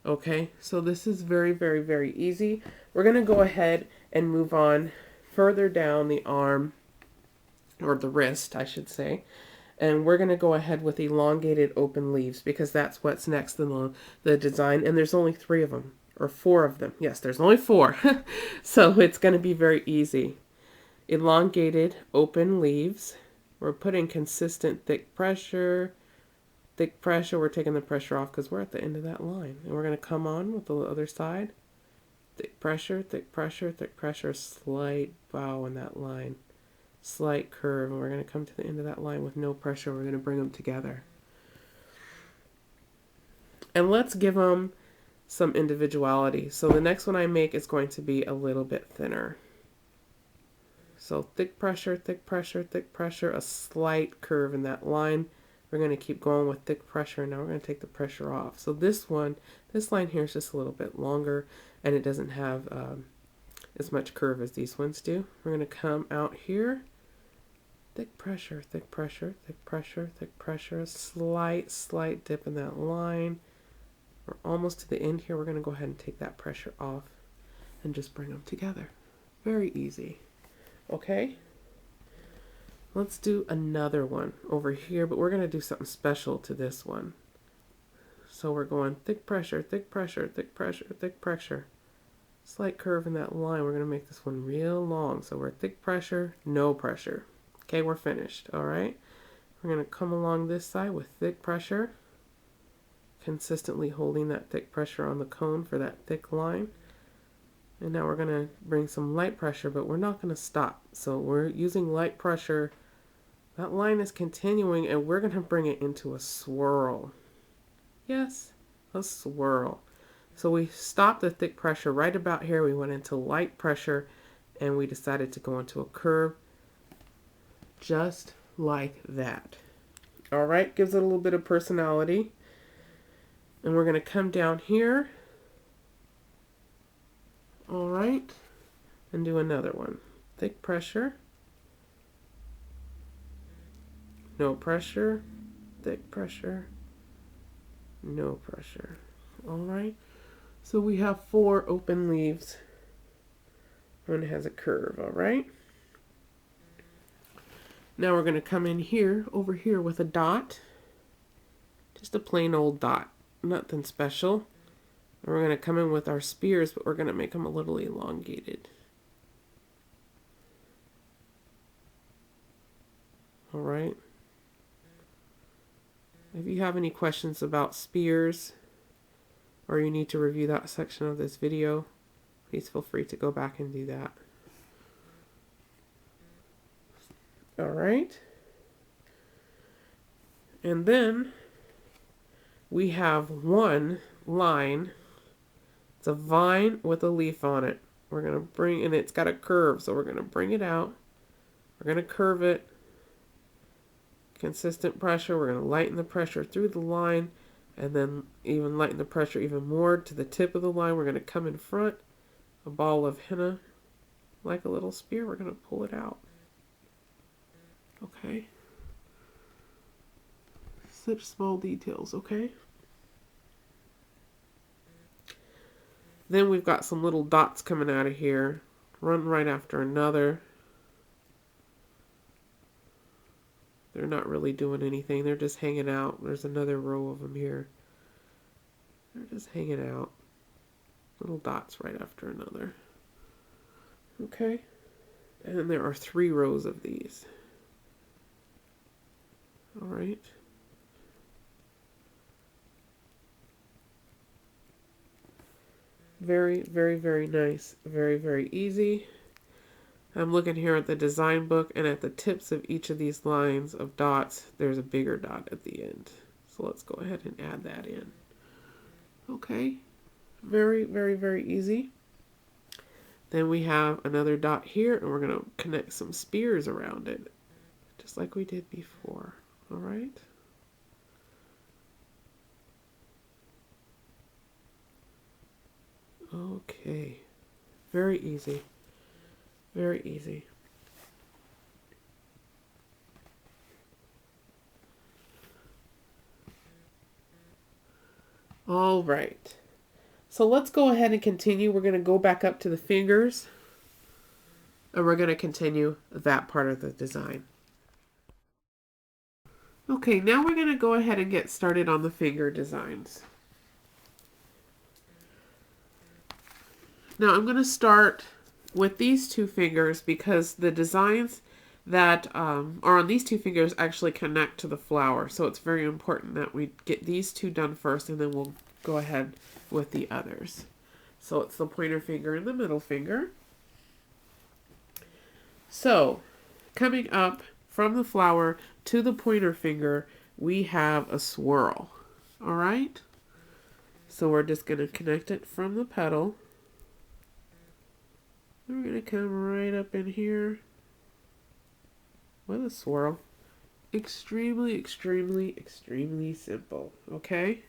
[SPEAKER 1] Okay, so this is very, very, very easy. We're going to go ahead and move on further down the arm, or the wrist, I should say. And we're going to go ahead with elongated open leaves because that's what's next in the design. And there's only 3 of them, or 4 of them. Yes, there's only 4. So it's going to be very easy. Elongated open leaves. We're putting consistent thick pressure. Thick pressure. We're taking the pressure off because we're at the end of that line. And we're going to come on with the other side. Thick pressure, thick pressure, thick pressure. Slight bow in that line. Slight curve, and we're going to come to the end of that line with no pressure. We're going to bring them together. And let's give them some individuality. So the next one I make is going to be a little bit thinner. So thick pressure, thick pressure, thick pressure, a slight curve in that line. We're going to keep going with thick pressure. Now we're going to take the pressure off. So this line here is just a little bit longer, and it doesn't have as much curve as these ones do. We're going to come out here. Thick pressure, thick pressure, thick pressure, thick pressure. A slight dip in that line. We're almost to the end here. We're going to go ahead and take that pressure off and just bring them together. Very easy. Okay? Let's do another one over here, but we're going to do something special to this one. So we're going thick pressure, thick pressure, thick pressure, thick pressure. Slight curve in that line. We're going to make this one real long. So we're thick pressure, no pressure. Okay, we're finished. All right. We're going to come along this side with thick pressure, consistently holding that thick pressure on the cone for that thick line. And now we're going to bring some light pressure, but we're not going to stop. So we're using light pressure. That line is continuing, and we're going to bring it into a swirl. Yes, a swirl. So we stopped the thick pressure right about here. We went into light pressure, and we decided to go into a curve. Just like that. All right, gives it a little bit of personality. And we're going to come down here. All right, and do another one. Thick pressure. No pressure. Thick pressure. No pressure. All right, so we have 4 open leaves. One has a curve, all right? Now we're going to come in here, over here with a dot. Just a plain old dot. Nothing special. And we're going to come in with our spears, but we're going to make them a little elongated. All right. If you have any questions about spears, or you need to review that section of this video, please feel free to go back and do that. All right. And then we have one line. It's a vine with a leaf on it. We're going to bring, and it's got a curve, so we're going to bring it out. We're going to curve it. Consistent pressure. We're going to lighten the pressure through the line, and then even lighten the pressure even more to the tip of the line. We're going to come in front, a ball of henna, like a little spear. We're going to pull it out. Okay. Such small details, okay? Then we've got some little dots coming out of here. One right after another. They're not really doing anything. They're just hanging out. There's another row of them here. They're just hanging out. Little dots right after another. Okay. And there are 3 rows of these. All right. Very, very, very nice. Very, very easy. I'm looking here at the design book, and at the tips of each of these lines of dots, there's a bigger dot at the end. So let's go ahead and add that in. Okay. Very, very, very easy. Then we have another dot here, and we're going to connect some spears around it, just like we did before. All right. Okay. Very easy. Very easy. All right. So let's go ahead and continue. We're going to go back up to the fingers, and we're going to continue that part of the design. Okay, now we're going to go ahead and get started on the finger designs. Now I'm going to start with these two fingers because the designs that are on these two fingers actually connect to the flower. So it's very important that we get these two done first, and then we'll go ahead with the others. So it's the pointer finger and the middle finger. So coming up from the flower to the pointer finger, we have a swirl. All right. So we're just going to connect it from the petal. We're going to come right up in here with a swirl. Extremely, extremely, extremely simple. Okay.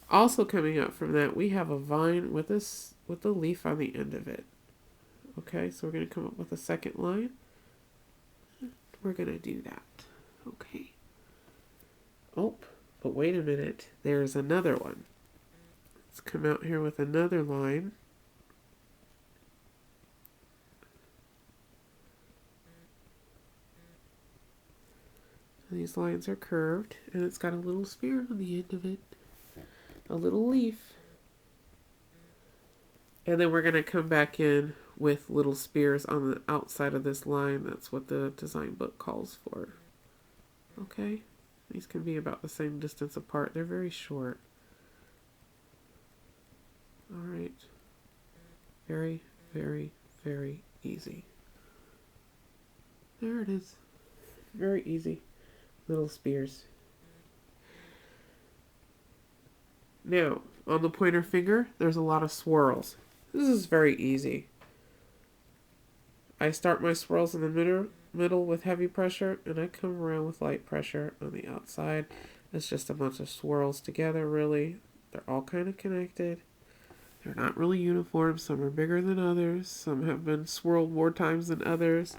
[SPEAKER 1] Also coming up from that, we have a vine with a leaf on the end of it. Okay, so we're going to come up with a second line. We're going to do that. Okay. Oh, but wait a minute. There's another one. Let's come out here with another line. These lines are curved, and it's got a little spear on the end of it. A little leaf. And then we're going to come back in with little spears on the outside of this line. That's what the design book calls for. Okay? These can be about the same distance apart. They're very short. All right. Very, very, very easy. There it is. Very easy. Little spears. Now, on the pointer finger, there's a lot of swirls. This is very easy. I start my swirls in the middle with heavy pressure, and I come around with light pressure on the outside. It's just a bunch of swirls together, really. They're all kind of connected. They're not really uniform. Some are bigger than others. Some have been swirled more times than others.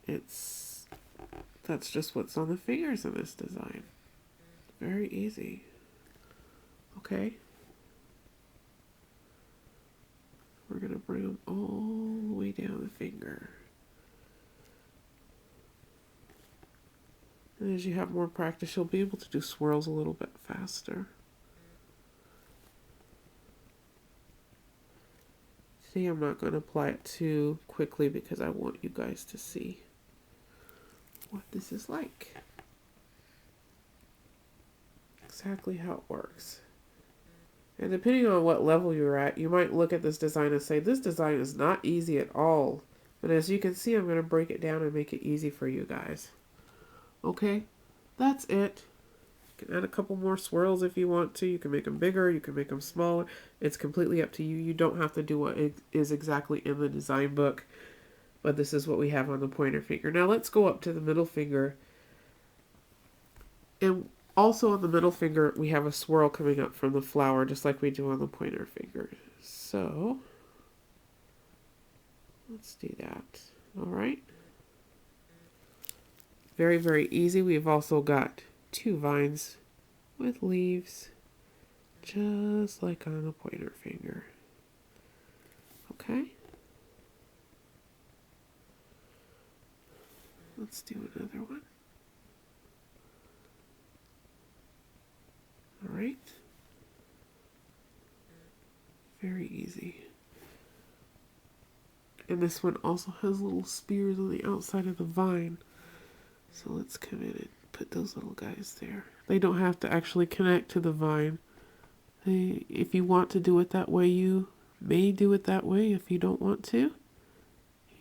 [SPEAKER 1] That's just what's on the fingers in this design. Very easy. Okay. We're going to bring them all the way down the finger. And as you have more practice, you'll be able to do swirls a little bit faster. See, I'm not going to apply it too quickly because I want you guys to see what this is like. Exactly how it works. And depending on what level you're at, you might look at this design and say, this design is not easy at all. But as you can see, I'm going to break it down and make it easy for you guys. Okay, that's it. You can add a couple more swirls if you want to. You can make them bigger, you can make them smaller. It's completely up to you. You don't have to do what is exactly in the design book. But this is what we have on the pointer finger. Now let's go up to the middle finger. And also on the middle finger, we have a swirl coming up from the flower, just like we do on the pointer finger. So, let's do that. All right. Very, very easy. We've also got two vines with leaves, just like on the pointer finger. Okay. Let's do another one. All right. Very easy. And this one also has little spears on the outside of the vine. So let's come in and put those little guys there. They don't have to actually connect to the vine. If you want to do it that way, you may do it that way. If you don't want to,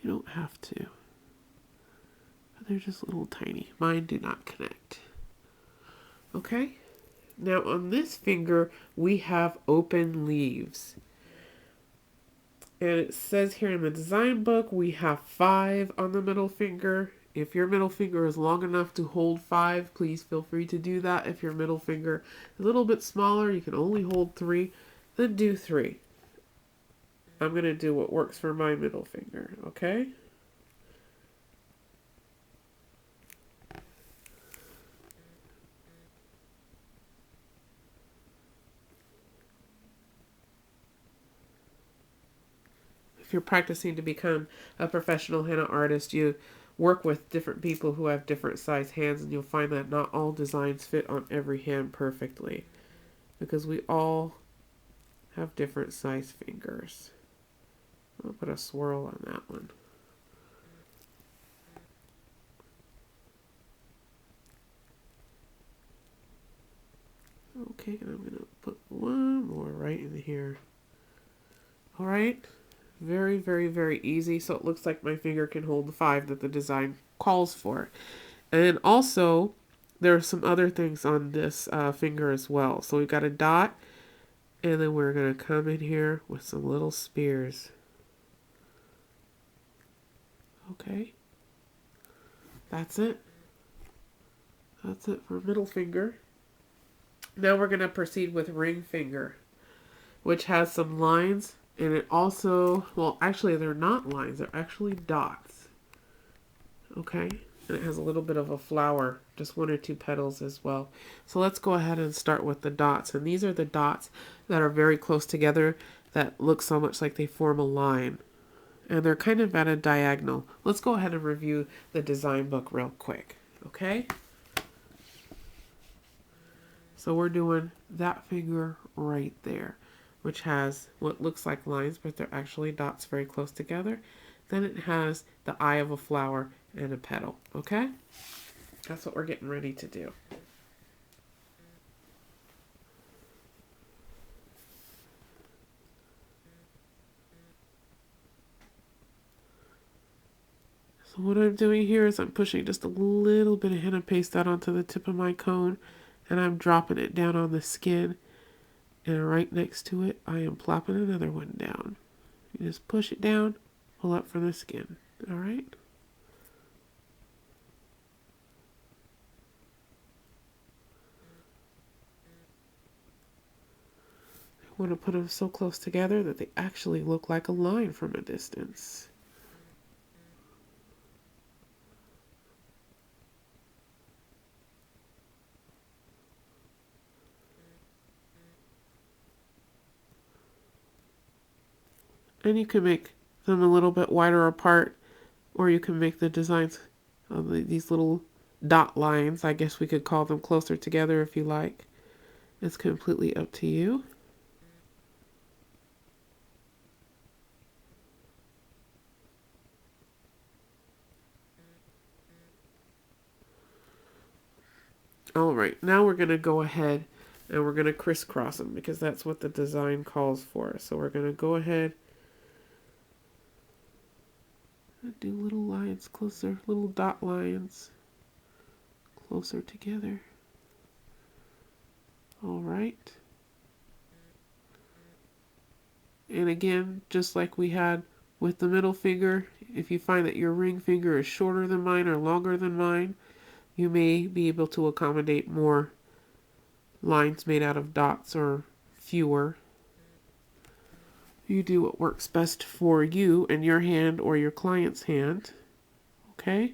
[SPEAKER 1] you don't have to. But they're just little tiny. Mine do not connect. Okay? Now on this finger, we have open leaves. And it says here in the design book, we have 5 on the middle finger. If your middle finger is long enough to hold 5, please feel free to do that. If your middle finger is a little bit smaller, you can only hold 3, then do 3. I'm going to do what works for my middle finger, okay? If you're practicing to become a professional henna artist, you work with different people who have different size hands, and you'll find that not all designs fit on every hand perfectly, because we all have different size fingers. I'll put a swirl on that one. Okay, and I'm going to put one more right in here. All right, very, very, very easy. So it looks like my finger can hold the 5 that the design calls for. And also, there are some other things on this finger as well. So we've got a dot, and then we're going to come in here with some little spears. Okay, that's it. That's it for middle finger. Now we're going to proceed with ring finger, which has some lines, and it also, well, actually they're not lines, they're actually dots. Okay, and it has a little bit of a flower, just 1 or 2 petals as well. So let's go ahead and start with the dots, and these are the dots that are very close together that look so much like they form a line, and they're kind of at a diagonal. Let's go ahead and review the design book real quick, okay? So we're doing that finger right there, which has what looks like lines, but they're actually dots very close together. Then it has the eye of a flower and a petal, okay? That's what we're getting ready to do. So what I'm doing here is I'm pushing just a little bit of henna paste out onto the tip of my cone, and I'm dropping it down on the skin, and right next to it I am plopping another one down. You just push it down, pull up from the skin. All right? I want to put them so close together that they actually look like a line from a distance. And you can make them a little bit wider apart, or you can make the designs of these little dot lines, I guess we could call them, closer together if you like. It's completely up to you. All right, now we're going to go ahead and we're going to crisscross them because that's what the design calls for. So we're going to go ahead and do little lines closer, little dot lines closer together. All right. And again, just like we had with the middle finger, if you find that your ring finger is shorter than mine or longer than mine, you may be able to accommodate more lines made out of dots or fewer. You do what works best for you and your hand or your client's hand. Okay?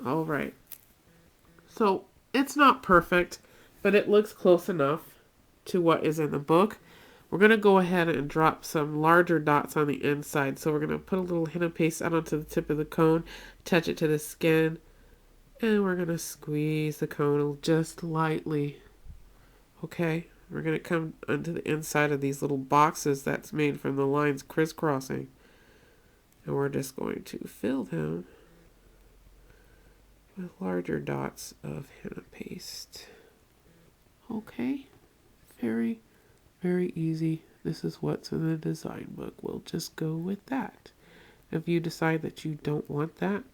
[SPEAKER 1] All right. So it's not perfect, but it looks close enough to what is in the book. We're going to go ahead and drop some larger dots on the inside. So we're going to put a little henna paste out onto the tip of the cone, touch it to the skin, and we're going to squeeze the cone just lightly. Okay, we're going to come onto the inside of these little boxes that's made from the lines crisscrossing. And we're just going to fill them with larger dots of henna paste. Okay, very, very easy. This is what's in the design book. We'll just go with that. If you decide that you don't want that,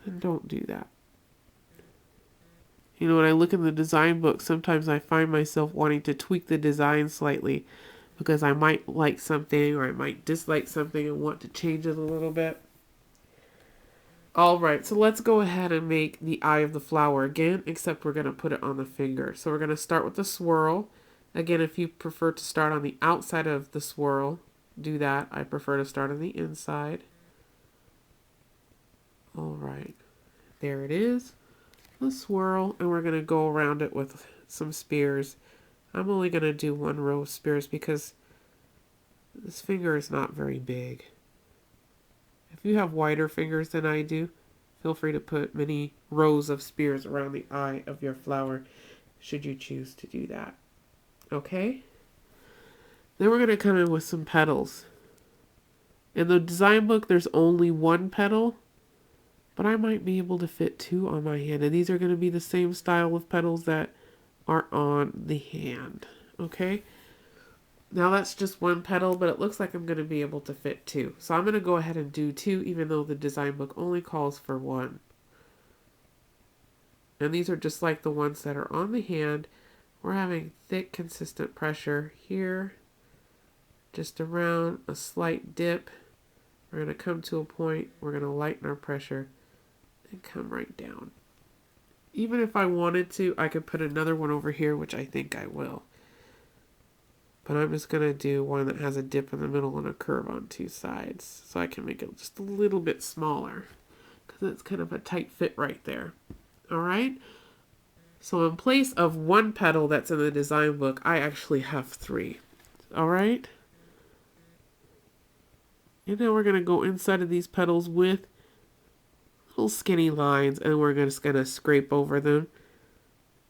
[SPEAKER 1] And don't do that. You know, when I look in the design book, sometimes I find myself wanting to tweak the design slightly because I might like something or I might dislike something and want to change it a little bit. All right, so let's go ahead and make the eye of the flower again, except we're going to put it on the finger. So we're going to start with the swirl. Again, if you prefer to start on the outside of the swirl, do that. I prefer to start on the inside. All right, there it is. The swirl, and we're going to go around it with some spears. I'm only going to do one row of spears because this finger is not very big. If you have wider fingers than I do, feel free to put many rows of spears around the eye of your flower should you choose to do that. Okay? Then we're going to come in with some petals. In the design book, there's only one petal, but I might be able to fit two on my hand. And these are going to be the same style of petals that are on the hand. Okay? Now that's just one petal, but it looks like I'm going to be able to fit two. So I'm going to go ahead and do two, even though the design book only calls for one. And these are just like the ones that are on the hand. We're having thick, consistent pressure here. Just around a slight dip. We're going to come to a point. We're going to lighten our pressure and come right down. Even if I wanted to, I could put another one over here, which I think I will. But I'm just going to do one that has a dip in the middle and a curve on two sides. So I can make it just a little bit smaller. Because it's kind of a tight fit right there. Alright? So in place of one petal that's in the design book, I actually have three. Alright? And now we're going to go inside of these petals with little skinny lines. And we're just going to scrape over them.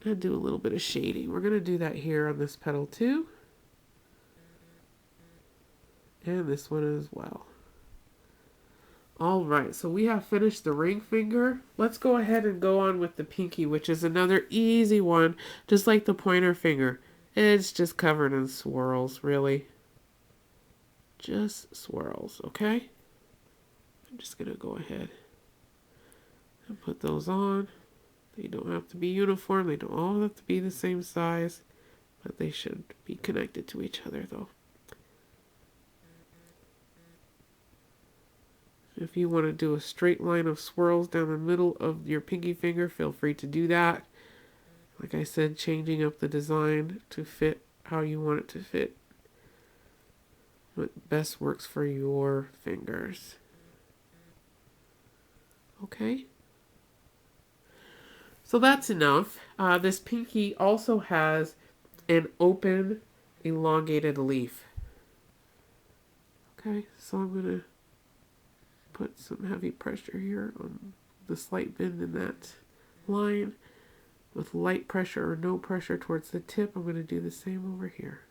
[SPEAKER 1] And do a little bit of shading. We're going to do that here on this petal too. And this one as well. Alright, so we have finished the ring finger. Let's go ahead and go on with the pinky, which is another easy one, just like the pointer finger. It's just covered in swirls, really. Just swirls, okay? I'm just going to go ahead and put those on. They don't have to be uniform. They don't all have to be the same size, but they should be connected to each other, though. If you want to do a straight line of swirls down the middle of your pinky finger, feel free to do that. Like I said, changing up the design to fit how you want it to fit. What best works for your fingers. Okay? So that's enough. This pinky also has an open, elongated leaf. Okay, so I'm going to put some heavy pressure here on the slight bend in that line. With light pressure or no pressure towards the tip, I'm going to do the same over here.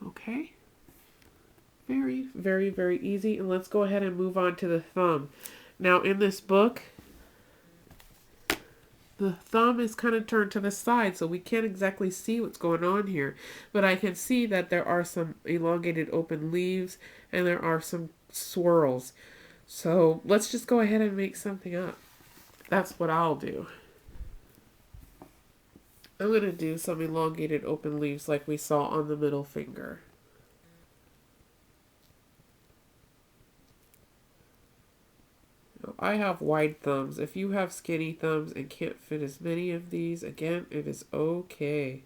[SPEAKER 1] Okay. Very, very, very easy. And let's go ahead and move on to the thumb. Now in this book, the thumb is kind of turned to the side, so we can't exactly see what's going on here. But I can see that there are some elongated open leaves, and there are some swirls. So let's just go ahead and make something up. That's what I'll do. I'm going to do some elongated open leaves like we saw on the middle finger. I have wide thumbs. If you have skinny thumbs and can't fit as many of these, again, it is okay.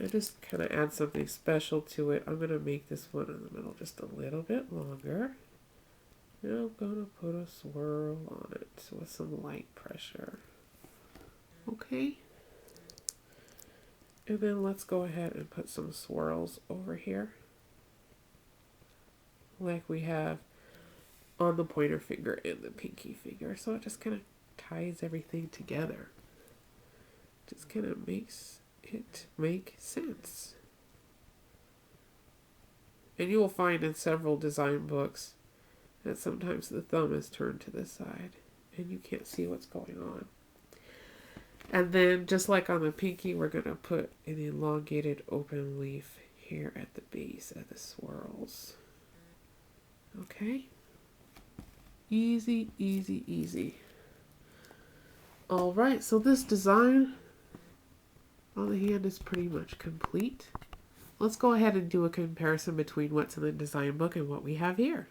[SPEAKER 1] I just kind of add something special to it. I'm going to make this one in the middle just a little bit longer. And I'm going to put a swirl on it with some light pressure. Okay. And then let's go ahead and put some swirls over here. Like we have on the pointer finger and the pinky finger. So it just kind of ties everything together. Just kind of makes it make sense. And you will find in several design books that sometimes the thumb is turned to the side and you can't see what's going on. And then just like on the pinky, we're going to put an elongated open leaf here at the base of the swirls. Okay. Easy, easy, easy. All right, so this design on the hand is pretty much complete. Let's go ahead and do a comparison between what's in the design book and what we have here.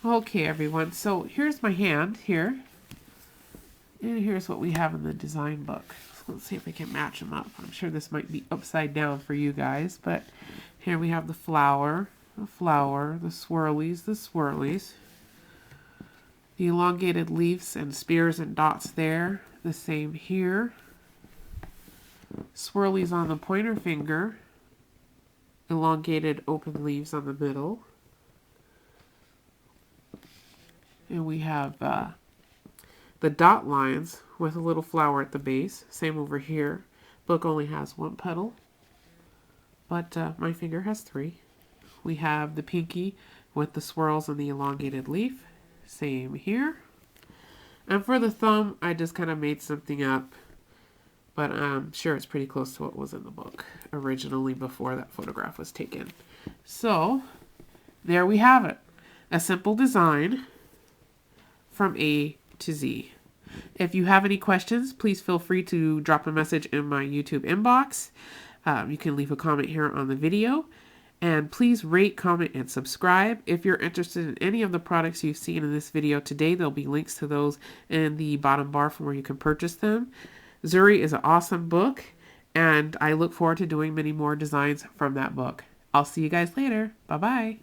[SPEAKER 1] Okay, everyone, so here's my hand here. And here's what we have in the design book. So let's see if we can match them up. I'm sure this might be upside down for you guys, but here we have the flower, the swirlies, the elongated leaves and spears and dots there, the same here. Swirlies on the pointer finger, elongated open leaves on the middle. And we have the dot lines with a little flower at the base. Same over here. Book only has one petal, but my finger has 3. We have the pinky with the swirls and the elongated leaf. Same here. And for the thumb, I just kind of made something up, but I'm sure it's pretty close to what was in the book originally before that photograph was taken. So there we have it. A simple design from A to Z. If you have any questions, please feel free to drop a message in my YouTube inbox. You can leave a comment here on the video. And please rate, comment, and subscribe. If you're interested in any of the products you've seen in this video today, there'll be links to those in the bottom bar from where you can purchase them. Zuri is an awesome book, and I look forward to doing many more designs from that book. I'll see you guys later. Bye-bye.